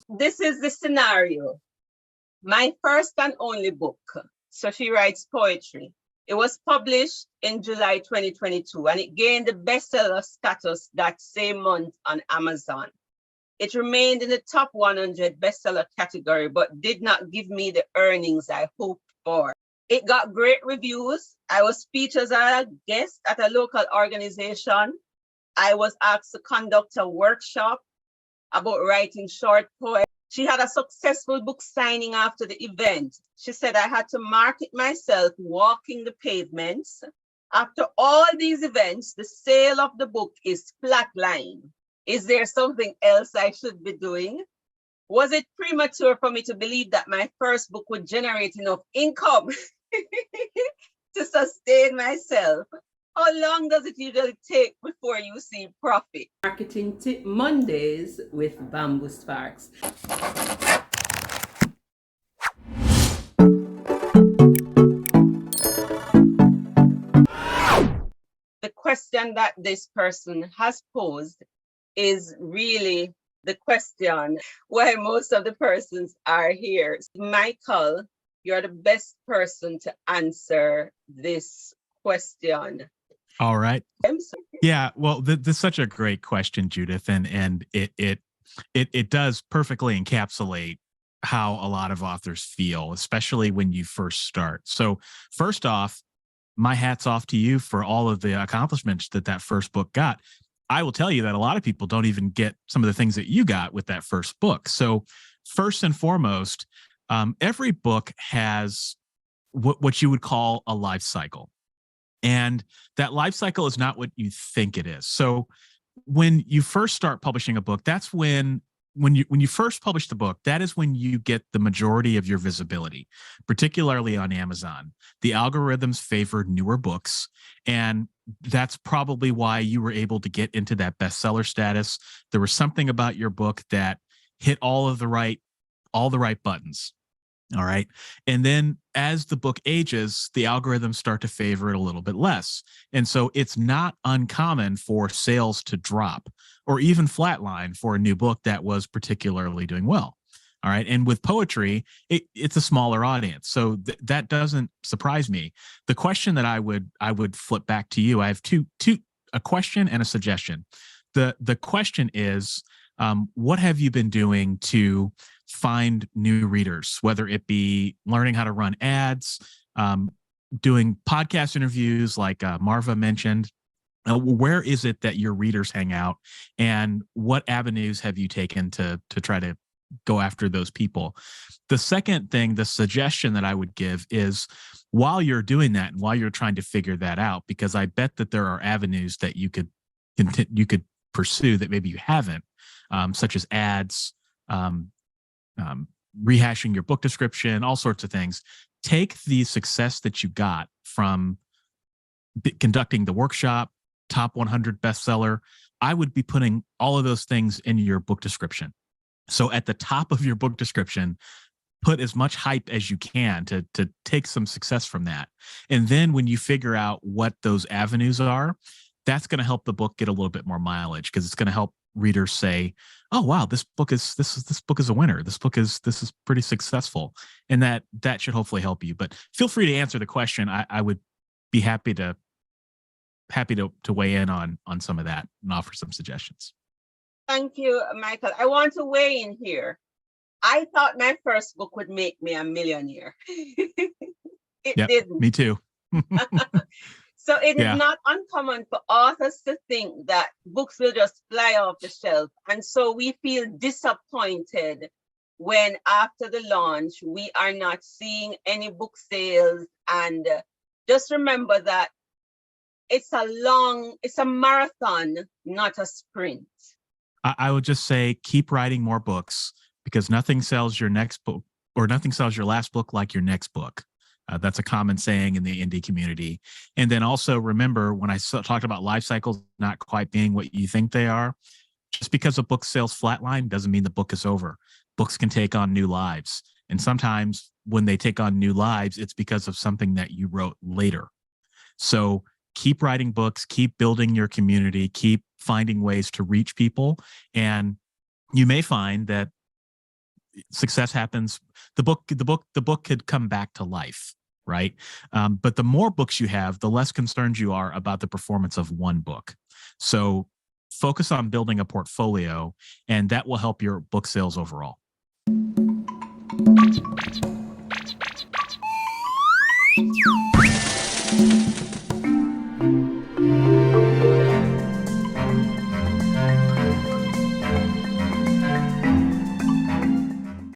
this is the scenario. My first and only book. So she writes poetry. It was published in July 2022, and it gained the bestseller status that same month on Amazon. It remained in the top 100 bestseller category, but did not give me the earnings I hoped for. It got great reviews. I was featured as a guest at a local organization. I was asked to conduct a workshop about writing short poems. She had a successful book signing after the event. She said I had to market myself walking the pavements. After all these events, the sale of the book is flatlined. Is there something else I should be doing? Was it premature for me to believe that my first book would generate enough income to sustain myself? How long does it usually take before you see profit? Marketing Tip Mondays with Bamboo Sparks. The question that this person has posed is really the question why most of the persons are here. Michael, you're the best person to answer this question. All right. Yeah, well, this is such a great question, Judith, and it does perfectly encapsulate how a lot of authors feel, especially when you first start. So first off, my hat's off to you for all of the accomplishments that first book got. I will tell you that a lot of people don't even get some of the things that you got with that first book. So first and foremost, every book has what you would call a life cycle. And that life cycle is not what you think it is. So when you first start publishing a book, that's when you first publish the book, that is when you get the majority of your visibility, particularly on Amazon. The algorithms favor newer books, and that's probably why you were able to get into that bestseller status. There was something about your book that hit all the right buttons. All right. And then as the book ages, the algorithms start to favor it a little bit less. And so it's not uncommon for sales to drop or even flatline for a new book that was particularly doing well. All right. And with poetry, it's a smaller audience. So that doesn't surprise me. The question that I would flip back to you, I have a question and a suggestion. The question is, what have you been doing to find new readers, whether it be learning how to run ads, doing podcast interviews like Marva mentioned? Where is it that your readers hang out, and what avenues have you taken to try to go after those people? The second thing, the suggestion that I would give is, while you're doing that and while you're trying to figure that out, because I bet that there are avenues that you could pursue that maybe you haven't, such as ads, rehashing your book description, all sorts of things. Take the success that you got from conducting the workshop, top 100 bestseller. I would be putting all of those things in your book description. So at the top of your book description, put as much hype as you can to take some success from that. And then when you figure out what those avenues are, that's going to help the book get a little bit more mileage, because it's going to help readers say, oh wow, this book is a winner. This is pretty successful. And that should hopefully help you. But feel free to answer the question. I would be happy to weigh in on some of that and offer some suggestions. Thank you, Michael. I want to weigh in here. I thought my first book would make me a millionaire. It didn't. Me too. So it is not uncommon for authors to think that books will just fly off the shelf. And so we feel disappointed when after the launch, we are not seeing any book sales. And just remember that it's a marathon, not a sprint. I would just say, keep writing more books, because nothing sells your next book, or nothing sells your last book like your next book. That's a common saying in the indie community. And then also remember, when I talked about life cycles not quite being what you think they are, just because a book sales flatline doesn't mean the book is over. Books can take on new lives. And sometimes when they take on new lives, it's because of something that you wrote later. So keep writing books, keep building your community, keep finding ways to reach people. And you may find that success happens. The book could come back to life, right? But the more books you have, the less concerned you are about the performance of one book. So focus on building a portfolio, and that will help your book sales overall.